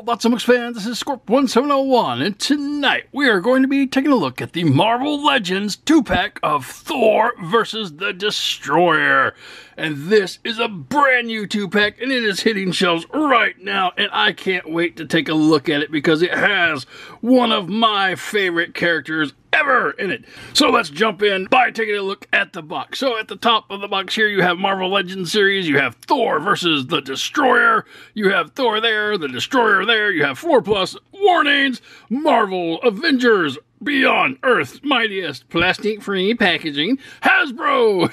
lots of books fans? This is Scorp1701, and tonight we are going to be taking a look at the Marvel Legends 2-pack of Thor versus the Destroyer. And this is a brand new 2-pack, and it is hitting shelves right now, and I can't wait to take a look at it because it has one of my favorite characters ever in it. So let's jump in by taking a look at the box. So at the top of the box here, you have Marvel Legends series. You have Thor versus the Destroyer. You have Thor there, the Destroyer there. You have 4+ warnings. Marvel Avengers Beyond Earth's Mightiest Plastic-Free Packaging. Hasbro!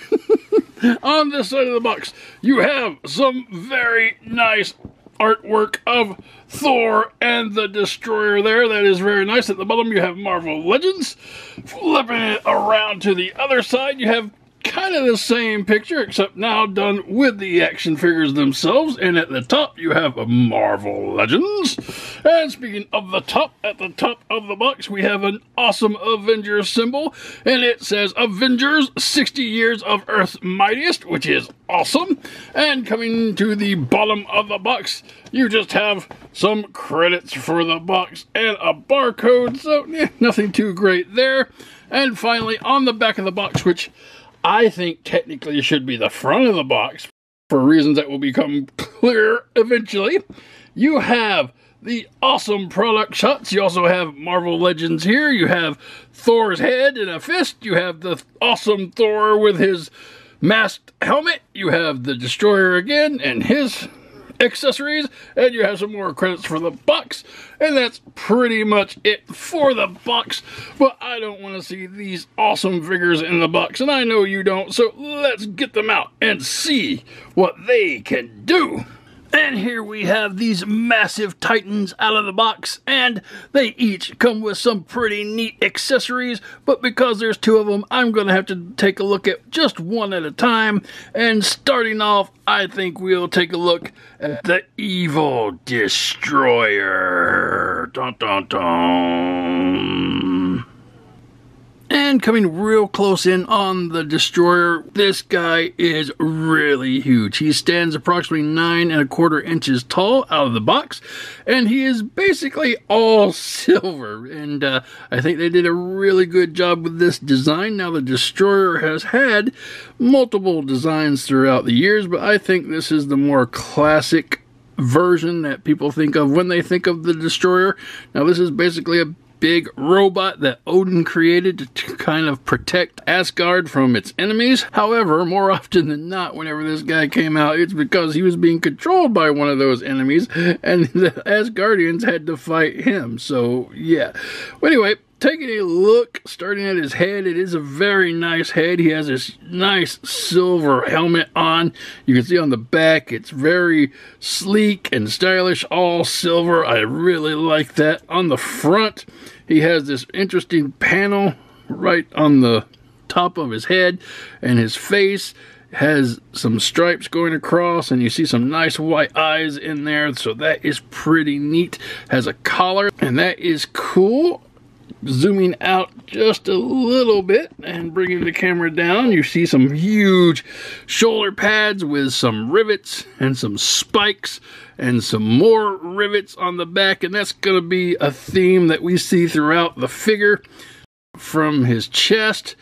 On this side of the box, you have some very nice artwork of Thor and the Destroyer there. That is very nice. At the bottom, you have Marvel Legends. Flipping it around to the other side, you have kind of the same picture, except now done with the action figures themselves. And at the top, you have a Marvel Legends. And speaking of the top, at the top of the box, we have an awesome Avengers symbol. And it says, Avengers, 60 Years of Earth's Mightiest, which is awesome. And coming to the bottom of the box, you just have some credits for the box and a barcode. So, nothing too great there. And finally, on the back of the box, which I think technically should be the front of the box for reasons that will become clear eventually, you have the awesome product shots. You also have Marvel Legends here. You have Thor's head and a fist. You have the awesome Thor with his masked helmet. You have the Destroyer again and his accessories, and you have some more credits for the box, and that's pretty much it for the box. But I don't want to see these awesome figures in the box, and I know you don't, so let's get them out and see what they can do. And here we have these massive titans out of the box, and they each come with some pretty neat accessories, but because there's two of them, I'm going to have to take a look at just one at a time. And starting off, I think we'll take a look at the Evil Destroyer. Dun, dun, dun. And coming real close in on the Destroyer, this guy is really huge. He stands approximately 9¼ inches tall out of the box, and he is basically all silver. And I think they did a really good job with this design. Now, the Destroyer has had multiple designs throughout the years, but I think this is the more classic version that people think of when they think of the Destroyer. Now, this is basically a big robot that Odin created to kind of protect Asgard from its enemies. However, more often than not, whenever this guy came out, it's because he was being controlled by one of those enemies, and the Asgardians had to fight him. So, yeah. Well, anyway, taking a look, starting at his head, it is a very nice head. He has this nice silver helmet on. You can see on the back, it's very sleek and stylish, all silver. I really like that. On the front, he has this interesting panel right on the top of his head, and his face has some stripes going across, and you see some nice white eyes in there, so that is pretty neat. Has a collar, and that is cool. Zooming out just a little bit and bringing the camera down, you see some huge shoulder pads with some rivets and some spikes and some more rivets on the back, and that's going to be a theme that we see throughout the figure. From his chest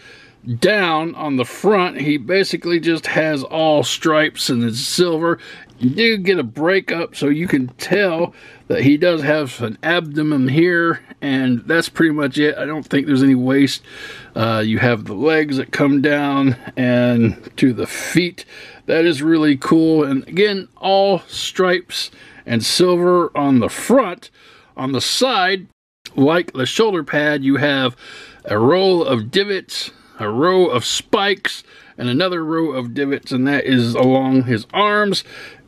down on the front, he basically just has all stripes and it's silver. You do get a breakup, so you can tell that he does have an abdomen here, and that's pretty much it. I don't think there's any waist. You have the legs that come down and to the feet. That is really cool. And again, all stripes and silver on the front. On the side, like the shoulder pad, you have a row of divots, a row of spikes, and another row of divots, and that is along his arms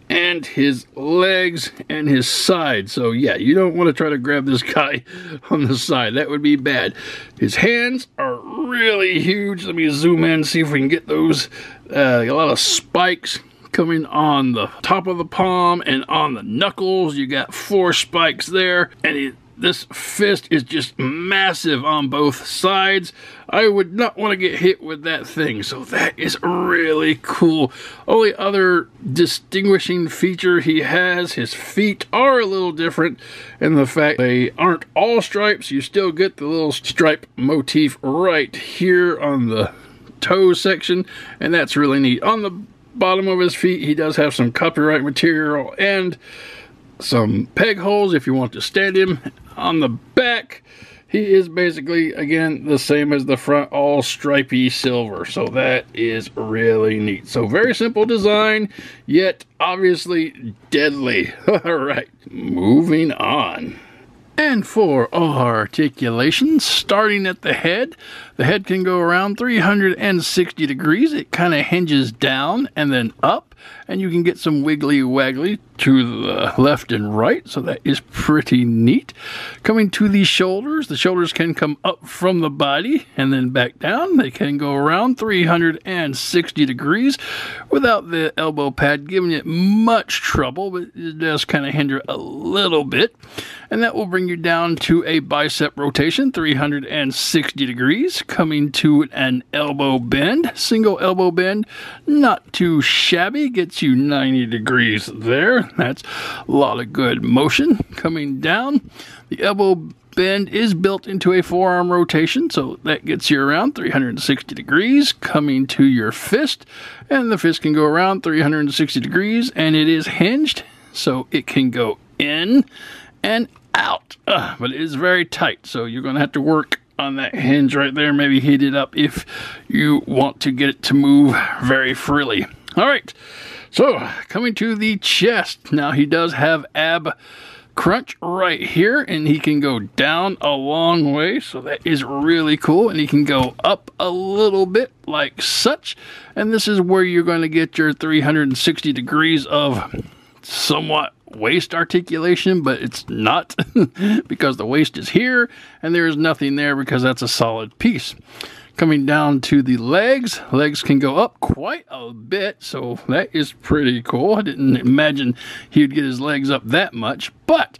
and his legs and his side. So yeah, you don't want to try to grab this guy on the side. That would be bad. His hands are really huge. Let me zoom in, see if we can get those. A lot of spikes coming on the top of the palm and on the knuckles. You got 4 spikes there, and this fist is just massive on both sides. I would not want to get hit with that thing, so that is really cool. Only other distinguishing feature he has, his feet are a little different in the fact they aren't all stripes. You still get the little stripe motif right here on the toe section, and that's really neat. On the bottom of his feet, he does have some copyright material and some peg holes if you want to stand him. On the back, he is basically, again, the same as the front, all stripy silver. So that is really neat. So very simple design, yet obviously deadly. All right, moving on. And for articulation, starting at the head can go around 360 degrees. It kind of hinges down and then up, and you can get some wiggly waggly to the left and right, so that is pretty neat. Coming to the shoulders can come up from the body and then back down. They can go around 360 degrees without the elbow pad giving it much trouble, but it does kind of hinder a little bit. And that will bring you down to a bicep rotation, 360 degrees, coming to an elbow bend, single elbow bend, not too shabby, gets you 90 degrees there. That's a lot of good motion. Coming down, the elbow bend is built into a forearm rotation, so that gets you around 360 degrees. Coming to your fist, and the fist can go around 360 degrees, and it is hinged, so it can go in and out, but it is very tight, so you're going to have to work on that hinge right there, maybe heat it up if you want to get it to move very freely. All right, so coming to the chest, now he does have ab crunch right here, and he can go down a long way, so that is really cool. And he can go up a little bit like such, and this is where you're going to get your 360 degrees of somewhat waist articulation, but it's not because the waist is here and there is nothing there because that's a solid piece. Coming down to the legs can go up quite a bit, so that is pretty cool. I didn't imagine he would get his legs up that much, but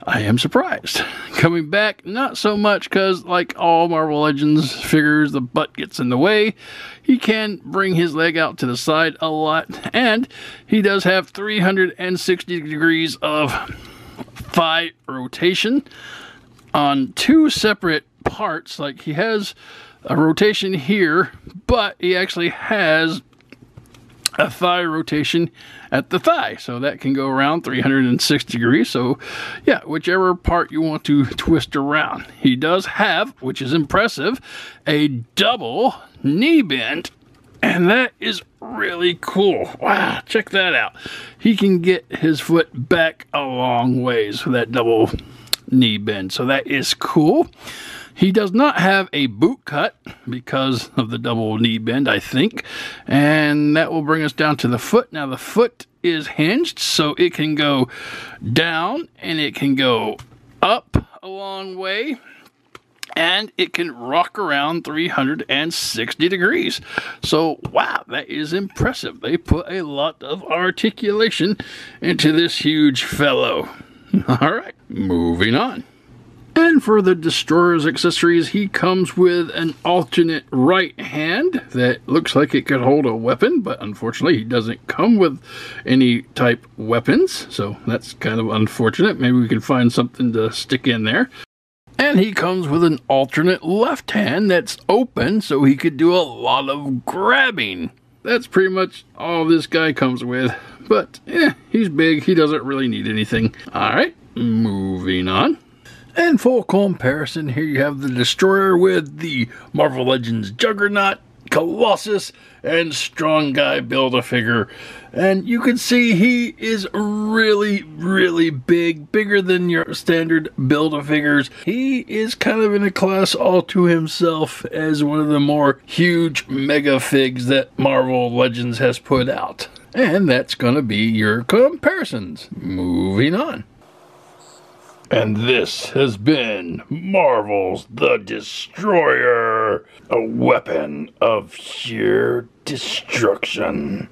I am surprised. Coming back, not so much, because like all Marvel Legends figures, the butt gets in the way. He can bring his leg out to the side a lot, and he does have 360 degrees of thigh rotation on two separate parts. Like, he has a rotation here, but he actually has a thigh rotation at the thigh, so that can go around 360 degrees. So yeah, whichever part you want to twist around. He does have, which is impressive, a double knee bend, and that is really cool. Wow, check that out. He can get his foot back a long ways with that double knee bend, so that is cool. He does not have a boot cut because of the double knee bend, I think. And that will bring us down to the foot. Now, the foot is hinged, so it can go down and it can go up a long way. And it can rock around 360 degrees. So, wow, that is impressive. They put a lot of articulation into this huge fellow. All right, moving on. And for the Destroyer's accessories, he comes with an alternate right hand that looks like it could hold a weapon, but unfortunately he doesn't come with any type weapons, so that's kind of unfortunate. Maybe we can find something to stick in there. And he comes with an alternate left hand that's open, so he could do a lot of grabbing. That's pretty much all this guy comes with, but he's big, he doesn't really need anything. Alright, moving on. And for comparison, here you have the Destroyer with the Marvel Legends Juggernaut, Colossus, and Strong Guy Build-A-Figure. And you can see he is really, really big, bigger than your standard Build-A-Figures. He is kind of in a class all to himself as one of the more huge mega figs that Marvel Legends has put out. And that's going to be your comparisons. Moving on. And this has been Marvel's The Destroyer, a weapon of sheer destruction.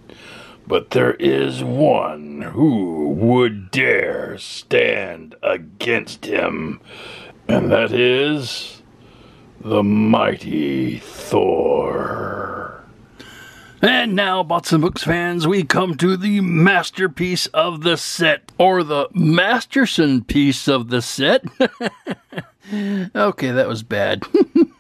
But there is one who would dare stand against him, and that is the mighty Thor. And now, Bots and Books fans, we come to the masterpiece of the set, or the Masterson piece of the set. Okay, that was bad.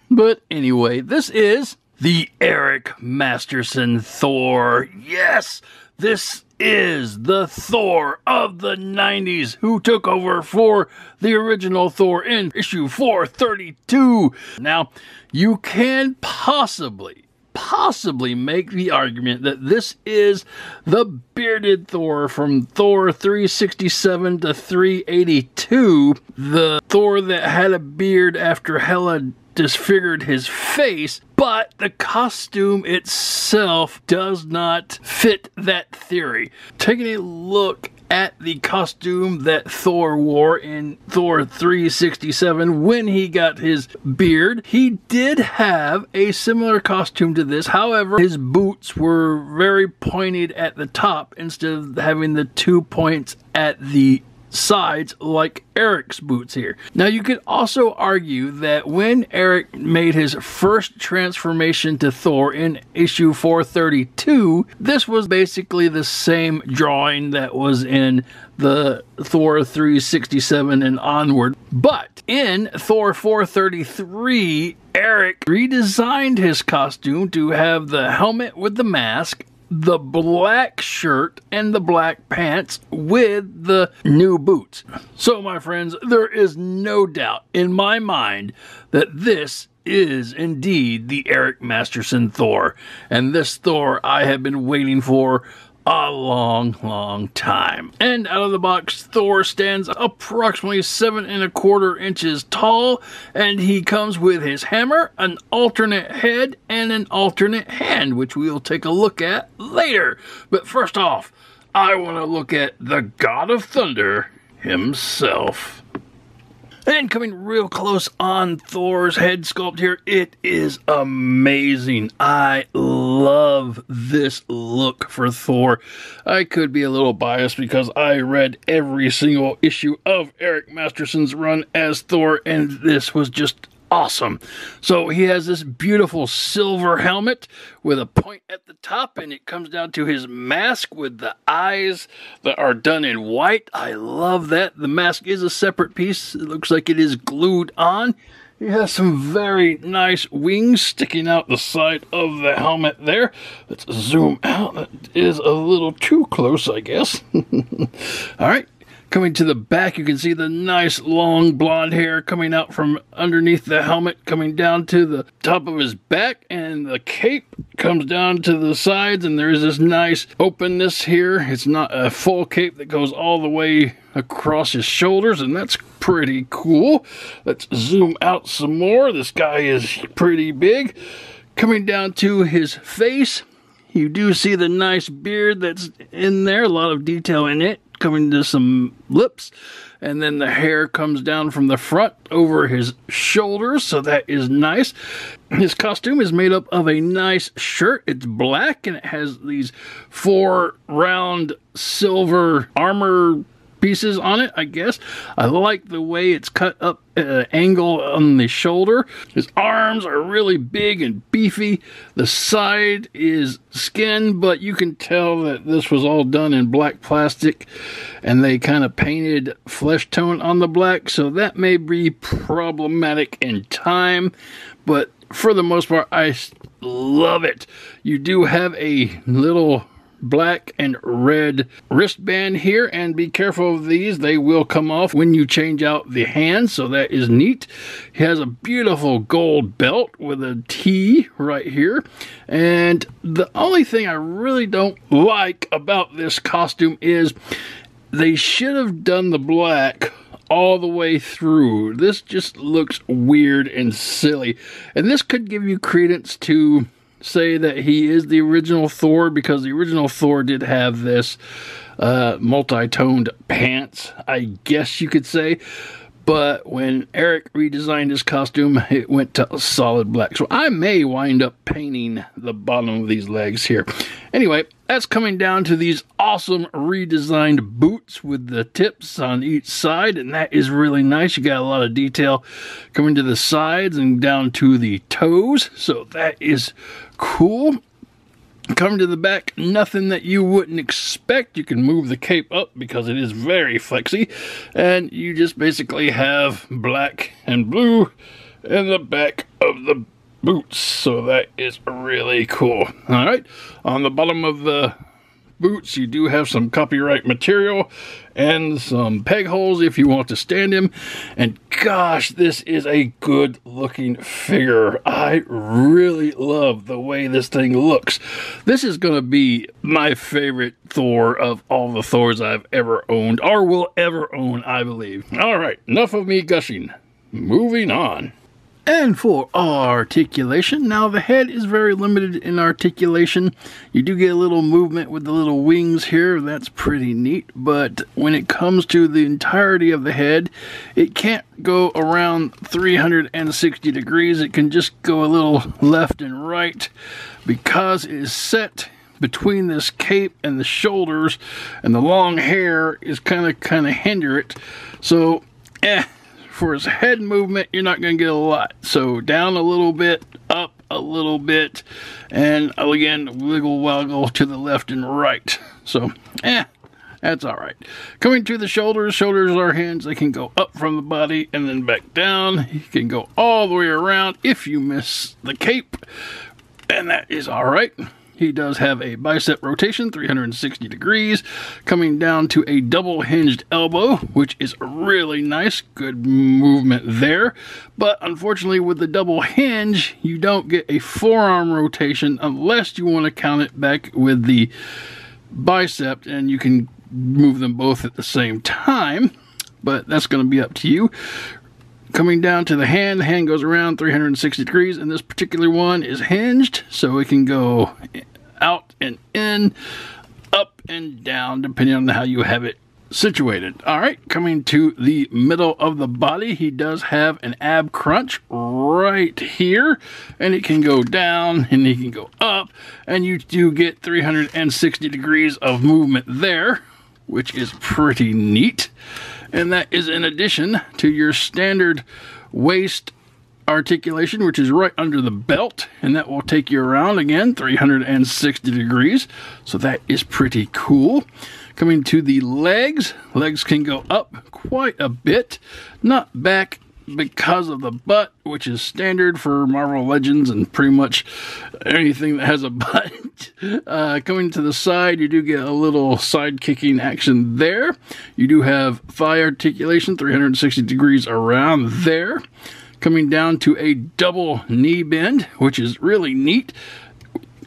But anyway, this is the Eric Masterson Thor. Yes, this is the Thor of the 90s who took over for the original Thor in issue 432. Now, you can possibly make the argument that this is the bearded Thor from Thor 367 to 382, the Thor that had a beard after Hela disfigured his face, but the costume itself does not fit that theory. Taking a look at the costume that Thor wore in Thor 367 when he got his beard, he did have a similar costume to this. However, his boots were very pointed at the top instead of having the 2 points at the sides like Eric's boots here. Now, you could also argue that when Eric made his first transformation to Thor in issue 432, this was basically the same drawing that was in the Thor 367 and onward. But in Thor 433, Eric redesigned his costume to have the helmet with the mask, the black shirt, and the black pants with the new boots. So, my friends, there is no doubt in my mind that this is indeed the Eric Masterson Thor. And this Thor I have been waiting for a long time. And out of the box, Thor stands approximately 7 1/4 inches tall, and he comes with his hammer, an alternate head, and an alternate hand, which we will take a look at later. But first off, I want to look at the God of Thunder himself. And coming real close on Thor's head sculpt here, it is amazing. I love this look for Thor. I could be a little biased because I read every single issue of Eric Masterson's run as Thor, and this was just awesome. So he has this beautiful silver helmet with a point at the top, and it comes down to his mask with the eyes that are done in white. I love that. The mask is a separate piece. It looks like it is glued on. He has some very nice wings sticking out the side of the helmet there. Let's zoom out. That is a little too close, I guess. All right. Coming to the back, you can see the nice long blonde hair coming out from underneath the helmet, coming down to the top of his back, and the cape comes down to the sides, and there's this nice openness here. It's not a full cape that goes all the way across his shoulders, and that's pretty cool. Let's zoom out some more. This guy is pretty big. Coming down to his face, you do see the nice beard that's in there, a lot of detail in it, coming to some lips, and then the hair comes down from the front over his shoulders, so that is nice. His costume is made up of a nice shirt. It's black, and it has these 4 round silver armor pieces on it, I guess. I like the way it's cut up at an angle on the shoulder. His arms are really big and beefy. The side is skin, but you can tell that this was all done in black plastic, and they kind of painted flesh tone on the black, so that may be problematic in time, but for the most part, I love it. You do have a little black and red wristband here, and be careful of these. They will come off when you change out the hands, so that is neat. He has a beautiful gold belt with a T right here, and the only thing I really don't like about this costume is they should have done the black all the way through. This just looks weird and silly, and this could give you credence to say that he is the original Thor, because the original Thor did have this multi-toned pants, I guess you could say. But when Eric redesigned his costume, it went to solid black. So I may wind up painting the bottom of these legs here. Anyway, that's coming down to these awesome redesigned boots with the tips on each side, and that is really nice. You got a lot of detail coming to the sides and down to the toes, so that is cool. Coming to the back, nothing that you wouldn't expect. You can move the cape up because it is very flexy, and you just basically have black and blue in the back of the boots, so that is really cool. All right, on the bottom of the boots you do have some copyright material and some peg holes if you want to stand him, and gosh, this is a good looking figure. I really love the way this thing looks. This is going to be my favorite Thor of all the Thors I've ever owned or will ever own, I believe. All right, enough of me gushing. Moving on. And for articulation, now the head is very limited in articulation. You do get a little movement with the little wings here, that's pretty neat, but when it comes to the entirety of the head, it can't go around 360 degrees, it can just go a little left and right because it is set between this cape and the shoulders, and the long hair is kind of hinder it. So, for his head movement, you're not going to get a lot. So down a little bit, up a little bit, and again, wiggle waggle to the left and right. So, that's all right. Coming to the shoulders, shoulders are hands. They can go up from the body and then back down. You can go all the way around if you miss the cape, and that is all right. He does have a bicep rotation, 360 degrees, coming down to a double hinged elbow, which is really nice. Good movement there. But unfortunately, with the double hinge, you don't get a forearm rotation unless you want to count it back with the bicep, and you can move them both at the same time. But that's going to be up to you. Coming down to the hand goes around 360 degrees, and this particular one is hinged, so it can go out and in, up and down, depending on how you have it situated. All right, coming to the middle of the body, he does have an ab crunch right here, and it can go down and it can go up, and you do get 360 degrees of movement there, which is pretty neat. And that is in addition to your standard waist articulation, which is right under the belt, and that will take you around again 360 degrees. So that is pretty cool. Coming to the legs, legs can go up quite a bit, not back because of the butt, which is standard for Marvel Legends and pretty much anything that has a butt. Coming to the side, you do get a little side kicking action there. You do have thigh articulation, 360 degrees around there. Coming down to a double knee bend, which is really neat,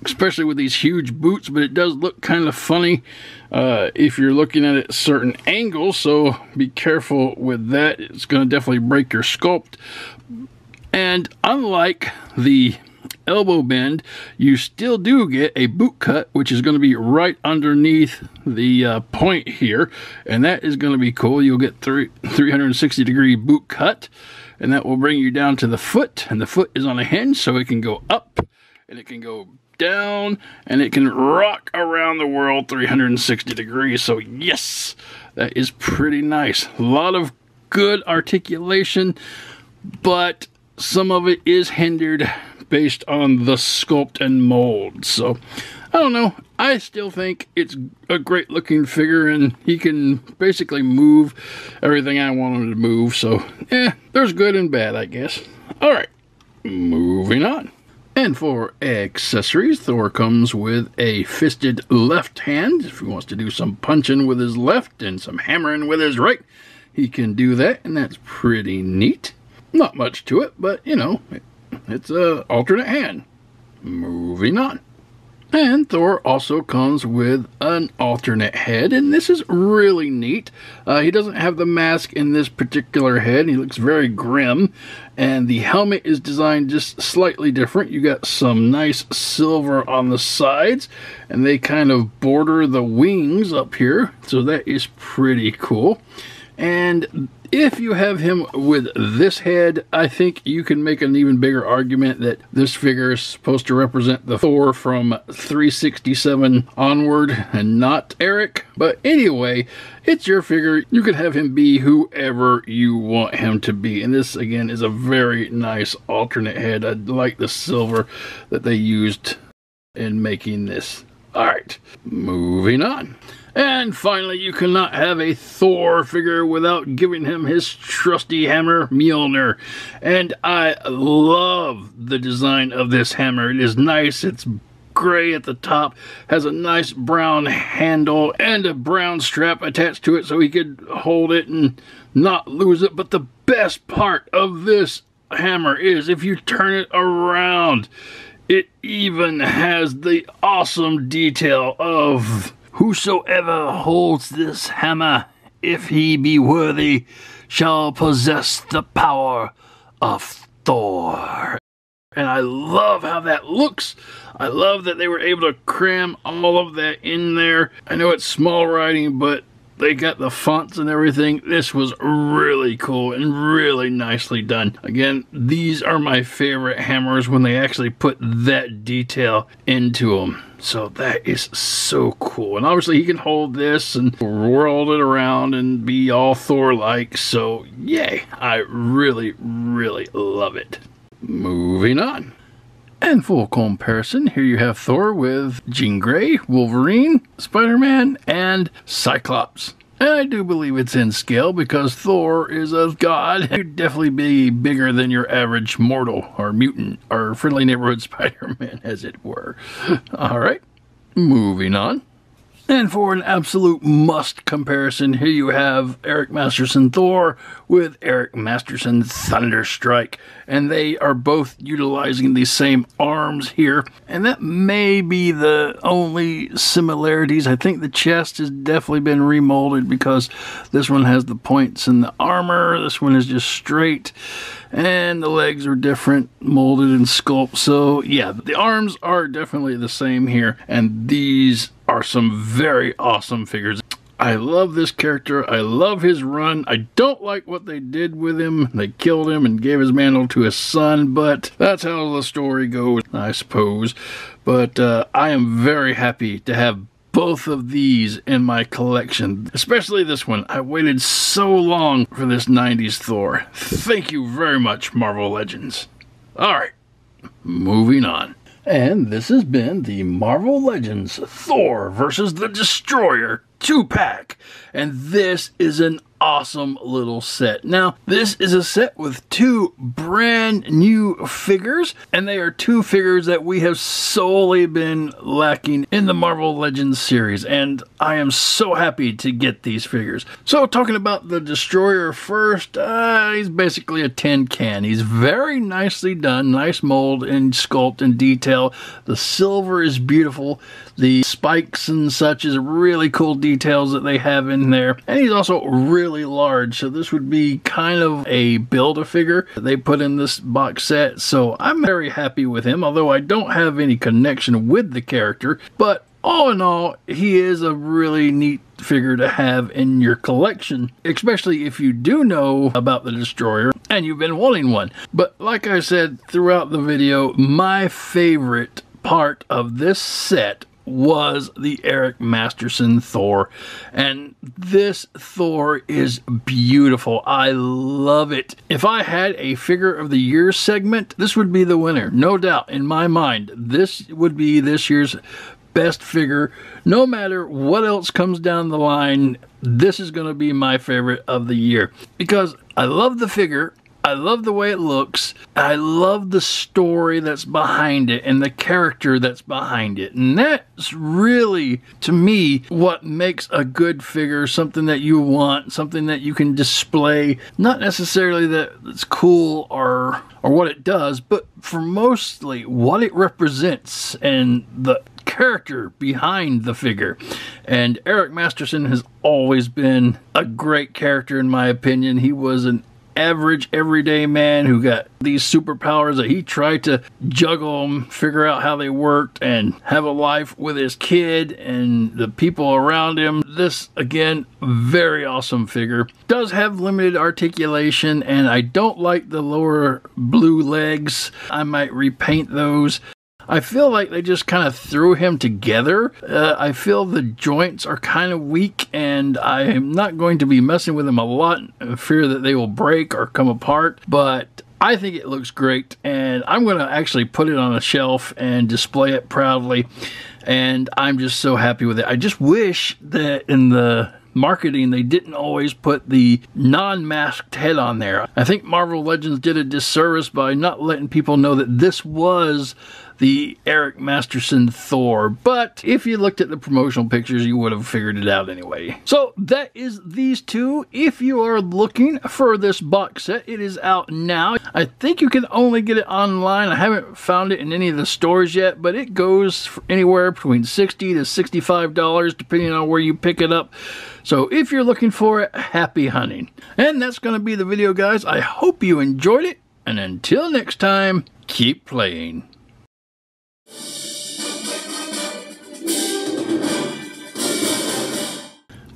especially with these huge boots, but it does look kind of funny if you're looking at it at certain angles, so be careful with that. It's going to definitely break your sculpt. And unlike the elbow bend, you still do get a boot cut, which is going to be right underneath the point here, and that is going to be cool. You'll get 360 degree boot cut, and that will bring you down to the foot, and the foot is on a hinge, so it can go up and it can go down, and it can rock around the world 360 degrees. So yes, that is pretty nice. A lot of good articulation, but some of it is hindered based on the sculpt and mold. So I don't know, I still think it's a great looking figure, and he can basically move everything I want him to move. So there's good and bad, I guess. All right, moving on. And for accessories, Thor comes with a fisted left hand. If he wants to do some punching with his left and some hammering with his right, he can do that, and that's pretty neat. Not much to it, but, you know, it's an alternate hand. Moving on. And Thor also comes with an alternate head, and this is really neat. He doesn't have the mask in this particular head. He looks very grim, and the helmet is designed just slightly different. You got some nice silver on the sides, and they kind of border the wings up here, so that is pretty cool. And If you have him with this head, I think you can make an even bigger argument that this figure is supposed to represent the Thor from 367 onward and not Eric. But anyway, it's your figure. You can have him be whoever you want him to be. And this, again, is a very nice alternate head. I like the silver that they used in making this. Alright, moving on. And finally, you cannot have a Thor figure without giving him his trusty hammer, Mjolnir. And I love the design of this hammer. It is nice. It's gray at the top, has a nice brown handle and a brown strap attached to it so he could hold it and not lose it. But the best part of this hammer is if you turn it around, it even has the awesome detail of whosoever holds this hammer, if he be worthy, shall possess the power of Thor. And I love how that looks. I love that they were able to cram all of that in there. I know it's small writing, but they got the fonts and everything. This was really cool and really nicely done. Again, these are my favorite hammers when they actually put that detail into them. So that is so cool. And obviously he can hold this and whirl it around and be all Thor-like. So yay, I really, really love it. Moving on. And full comparison, here you have Thor with Jean Grey, Wolverine, Spider-Man, and Cyclops. And I do believe it's in scale because Thor is a god. He'd definitely be bigger than your average mortal or mutant or friendly neighborhood Spider-Man, as it were. Alright, moving on. And for an absolute must comparison, here you have Eric Masterson THOR with Eric Masterson Thunderstrike. And they are both utilizing the same arms here. And that may be the only similarities. I think the chest has definitely been remolded because this one has the points in the armor. This one is just straight. And the legs are different, molded and sculpted. So yeah, the arms are definitely the same here. And these are some very awesome figures. I love this character. I love his run. I don't like what they did with him. They killed him and gave his mantle to his son, but that's how the story goes, I suppose. But I am very happy to have both of these in my collection, especially this one. I waited so long for this 90s Thor. Thank you very much, Marvel Legends. Alright, moving on. And this has been the Marvel Legends Thor vs. the Destroyer 2-pack. And this is an awesome little set. Now, this is a set with two brand new figures, and they are two figures that we have solely been lacking in the Marvel Legends series, and I am so happy to get these figures. So, talking about the Destroyer first, he's basically a tin can. He's very nicely done, nice mold and sculpt and detail. The silver is beautiful. The spikes and such is really cool details that they have in there, and he's also really large, so this would be kind of a Build-A-Figure that they put in this box set. So I'm very happy with him, although I don't have any connection with the character. But all in all, he is a really neat figure to have in your collection, especially if you do know about the Destroyer and you've been wanting one. But like I said throughout the video, my favorite part of this set was the Eric Masterson THOR, and this Thor is beautiful. I love it. If I had a figure of the year segment, this would be the winner, no doubt. In my mind, this would be this year's best figure. No matter what else comes down the line, this is going to be my favorite of the year because I love the figure. I love the way it looks. I love the story that's behind it and the character that's behind it. And that's really, to me, what makes a good figure, something that you want, something that you can display. Not necessarily that it's cool or what it does, but for mostly what it represents and the character behind the figure. And Eric Masterson has always been a great character in my opinion. He was an average everyday man who got these superpowers that he tried to juggle them, figure out how they worked, and have a life with his kid and the people around him. This, again, very awesome figure. Does have limited articulation, and I don't like the lower blue legs. I might repaint those. I feel like they just kind of threw him together. I feel the joints are kind of weak, and I am not going to be messing with them a lot. I fear that they will break or come apart, but I think it looks great, and I'm going to actually put it on a shelf and display it proudly, and I'm just so happy with it. I just wish that in the marketing they didn't always put the non-masked head on there. I think Marvel Legends did a disservice by not letting people know that this was the Eric Masterson Thor, but if you looked at the promotional pictures, you would have figured it out anyway. So that is these two. If you are looking for this box set, it is out now. I think you can only get it online. I haven't found it in any of the stores yet, but it goes for anywhere between $60 to $65 depending on where you pick it up. So if you're looking for it, happy hunting. And that's going to be the video, guys. I hope you enjoyed it, and until next time, keep playing.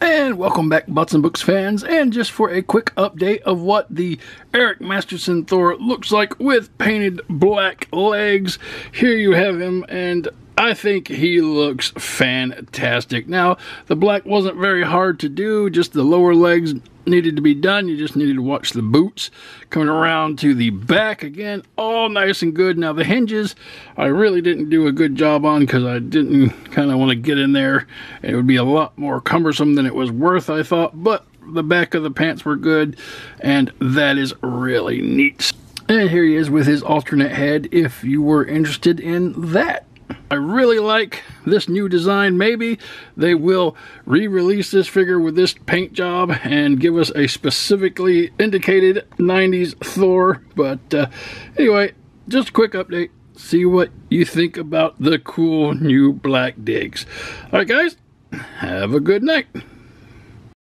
And welcome back, Bots and Books fans, and just for a quick update of what the Eric Masterson Thor looks like with painted black legs. Here you have him, and I think he looks fantastic. Now, the black wasn't very hard to do, just the lower legs needed to be done. You just needed to watch the boots coming around to the back again, all nice and good. Now the hinges I really didn't do a good job on because I didn't kind of want to get in there. It would be a lot more cumbersome than it was worth, I thought, but the back of the pants were good, and that is really neat. And here he is with his alternate head if you were interested in that. I really like this new design. Maybe they will re-release this figure with this paint job and give us a specifically indicated 90s Thor. But anyway, just a quick update. See what you think about the cool new black digs. Alright guys, have a good night.